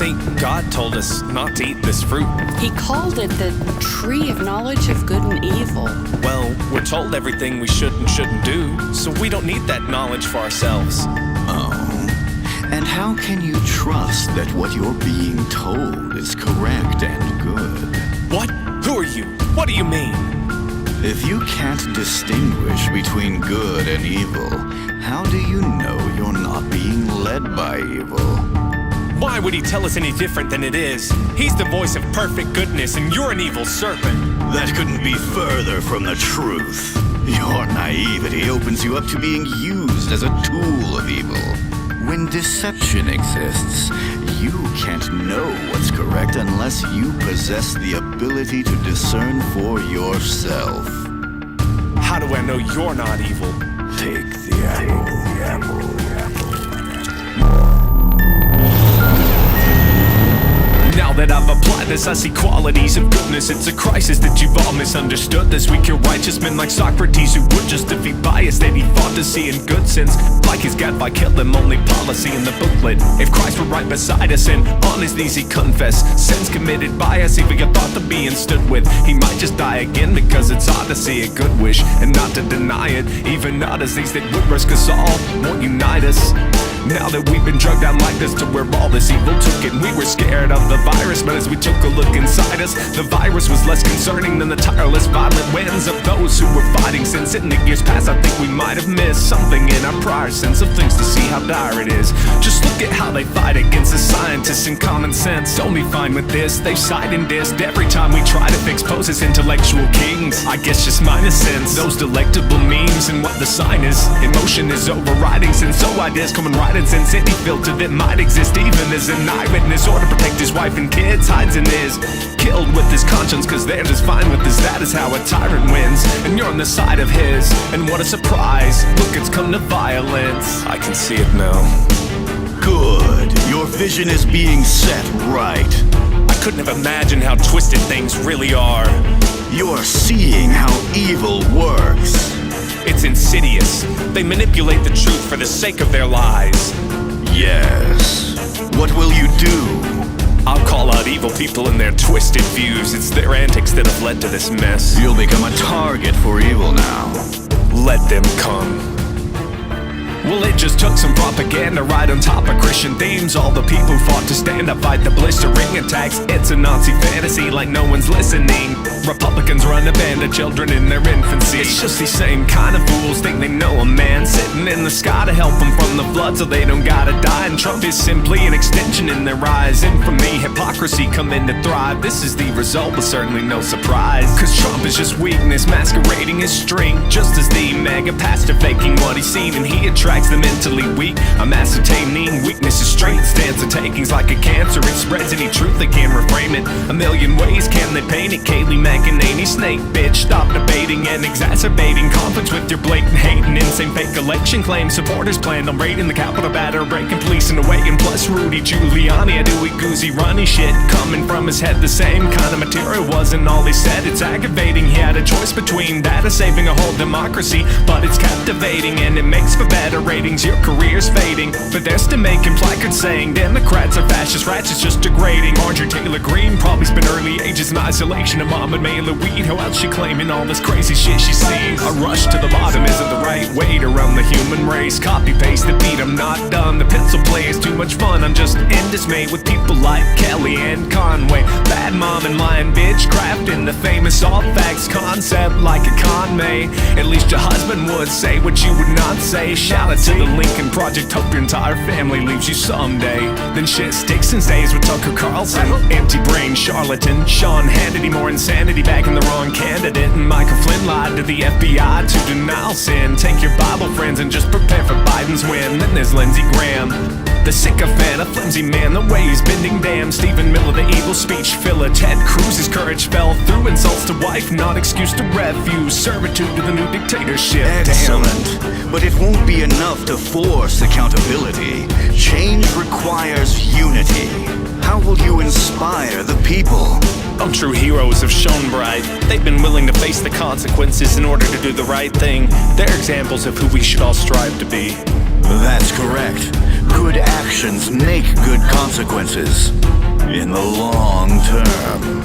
think God told us not to eat this fruit. He called it the tree of knowledge of good and evil. Well, we're told everything we should and shouldn't do, so we don't need that knowledge for ourselves. Oh, and how can you trust that what you're being told is correct and good? What? Who are you? What do you mean? If you can't distinguish between good and evil, how do you know you're not being led by evil? Why would he tell us any different than it is? He's the voice of perfect goodness, and you're an evil serpent. That couldn't be further from the truth. Your naivety opens you up to being used as a tool of evil. When deception exists, you can't know what's correct unless you possess the ability to discern for yourself. How do I know you're not evil? Take the apple. Now that I've applied this, I see qualities of goodness. It's a crisis that you've all misunderstood this. We kill righteous men like Socrates, who would just defeat bias that he fought to see in good sense. Like his God, by kill him, only policy in the booklet. If Christ were right beside us and on his knees he confessed sins committed by us, even a thought to be and stood with, he might just die again, because it's odd to see a good wish and not to deny it. Even not as these that would risk us all won't unite us. Now that we've been drugged down like this to where all this evil took it, we were scared of the virus, but as we took a look inside us, the virus was less concerning than the tireless violent winds of those who were fighting since. In the years past, I think we might have missed something in our prior sense of things to see how dire it is. Just look at how they fight against the scientists and common sense. Only fine with this, they've sighed and dissed every time we try to fix pose as intellectual kings. I guess just minus sense, those delectable memes and what the sign is. Emotion is overriding since so ideas coming right in since any filter that might exist, even as an eyewitness, or to protect his wife and kids, hides and is killed with his conscience, cause theirs is fine with his. That is how a tyrant wins, and you're on the side of his. And what a surprise, look, it's come to violence. I can see it now. Good, your vision is being set right. I couldn't have imagined how twisted things really are. You're seeing how evil works. It's insidious. They manipulate the truth for the sake of their lies. Yes. What will you do? I'll call out evil people and their twisted views. It's their antics that have led to this mess. You'll become a target for evil now. Let them come. Well, it just took some propaganda right on top of Christian themes. All the people fought to stand up, fight the blistering attacks. It's a Nazi fantasy like no one's listening. Republicans run a band of children in their infancy. It's just these same kind of fools think they know a man sitting in the sky to help them from the flood so they don't gotta die. And Trump is simply an extension in their eyes. Infamy, hypocrisy come in to thrive. This is the result, but certainly no surprise. Cause Trump is just weakness masquerading his strength, just as the mega pastor faking what he's seen, and he attracts the mentally weak. I'm ascertaining weakness is strength, stands the takings like a cancer. It spreads any truth, they can't reframe it. A million ways can they paint it. Kaylee McEnany, snake bitch, stop debating and exacerbating conflicts with your blatant hate and insane fake election claims. Supporters planned on raiding the Capitol, batter, breaking police and away. And plus Rudy Giuliani, a dooey goozy runny shit coming from his head. The same kind of material wasn't all he said. It's aggravating, he had a choice between that or saving a whole democracy, but it's captivating and it makes for better ratings. Your career's fading, but they're still making placards saying Democrats are fascist rats, it's just degrading. Marjorie Taylor Greene probably spent early ages in isolation. Her mom and Mailer weed, how else she claiming all this crazy shit she sees? A rush to the bottom isn't the right way to run the human race. Copy paste the beat, I'm not done. The pencil play is too much fun. I'm just in dismay with people like Kelly and Conway. Bad mom and lying bitch crafting the famous all facts concept like a con may. At least your husband would say what you would not say. Shout out to the Lincoln Project, hope your entire family leaves you someday. Then shit sticks and stays with Tucker Carlson, empty brain charlatan. Sean Hannity, more insanity, backing the wrong candidate. And Michael Flynn lied to the FBI to deny sin. Take your Bible friends and just prepare for Biden's win. Then there's Lindsey Graham, the sycophant, a flimsy man, the way he's bending damn. Stephen Miller, the evil speech filler. Ted Cruz's courage fell through insults to wife, not excuse to refuse servitude to the new dictatorship. Excellent, but it won't be enough to force accountability. Change requires unity. How will you inspire the people? True heroes have shone bright. They've been willing to face the consequences in order to do the right thing. They're examples of who we should all strive to be. That's correct. good actions make good consequences in the long term.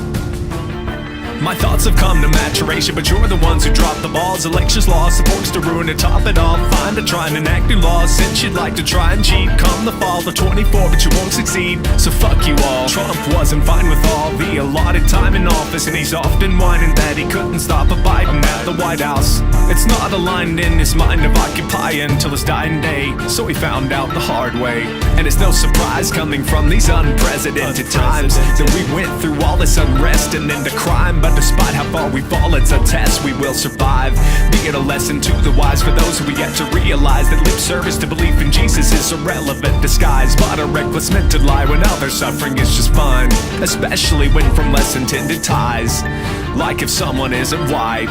My thoughts have come to maturation, but you're the ones who dropped the balls. Elections lost, supports to ruin to top it all. Fine to try and enact new laws, since you'd like to try and cheat. Come the fall of 24, but you won't succeed, so fuck you all. Trump wasn't fine with all the allotted time in office, and he's often whining that he couldn't stop a Biden at the White House. It's not aligned in his mind of occupying until his dying day, so he found out the hard way. And it's no surprise coming from these unprecedented times that we went through all this unrest and into crime. But despite how far we fall, it's a test we will survive. Be it a lesson to the wise for those who we yet to realize that lip service to belief in Jesus is a relevant disguise, but a reckless mental lie when other suffering is just fine, especially when from less intended ties. Like if someone isn't white,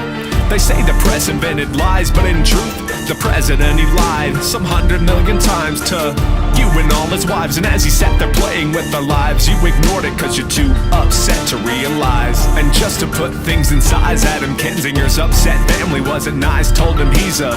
they say the press invented lies, but in truth, the president, he lied some 100 million times to you and all his wives. And as he sat there playing with our lives, you ignored it cause you're too upset to realize. And just to put things in size, Adam Kinzinger's upset family wasn't nice. Told him he's a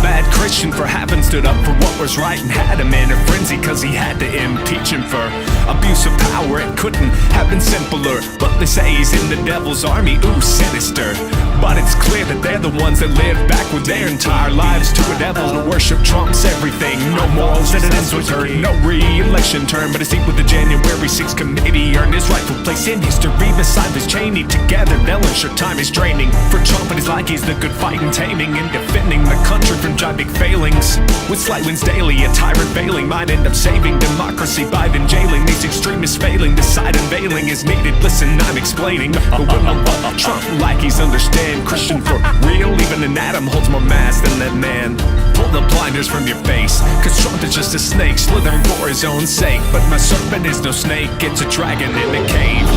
bad Christian for having stood up for what was right, and had him in a frenzy cause he had to impeach him for abuse of power. It couldn't have been simpler, but they say he's in the devil's army, ooh, sinister. But it's clear that they're the ones that live back with their entire lives to a devil to worship Trump's everything. No morals and it ends with her. No re-election term, but a seat with the January 6th committee earned his rightful place in history beside Liz Cheney. Together they'll ensure time is draining for Trump, and he's like he's the good fight and taming and defending the country from giant big failings. With slight wins daily, a tyrant failing might end up saving democracy by then jailing these extremists failing. Decide unveiling is needed. Listen, I'm explaining, but when Trump like he's understand Christian for real, even an atom holds more mass than that man. Pull the blinders from your face, cause Trump is just a snake slithering for his own sake. But my serpent is no snake, it's a dragon in a cave.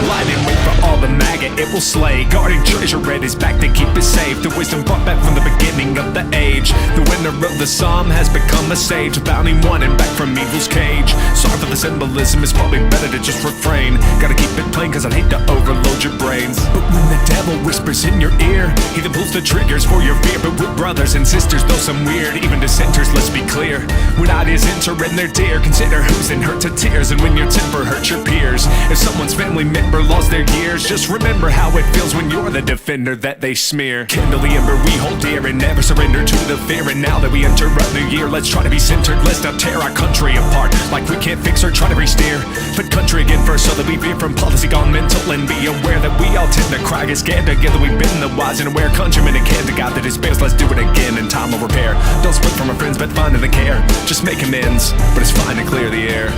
Light and wait for all the MAGA it will slay. Guarding treasure at his back to keep it safe. The wisdom brought back from the beginning of the age. The winner of the psalm has become a sage, bounty one and back from evil's cage. Sorry for the symbolism, it's probably better to just refrain. Gotta keep it plain cause I'd hate to overload your brains. But when the devil whispers in your ear, he that pulls the triggers for your fear. But we're brothers and sisters, though some weird, even dissenters, let's be clear. When ideas enter in their dear, consider who's in hurt to tears. And when your temper hurts your peers, if someone's family member lost their years, just remember how it feels when you're the defender that they smear. Kindle the ember we hold dear and never surrender to the fear. And now that we enter a new year, let's try to be centered. Let's not tear our country apart like we can't fix or try to re-steer. Put country again first so that we veer from policy gone mental, and be aware that we all tend to cry, get scared together. We've been the wise and aware countrymen and can to God that despairs. Let's do it again and time will repair. Don't split from our friends but find in the care. Just make amends, but it's fine to clear the air.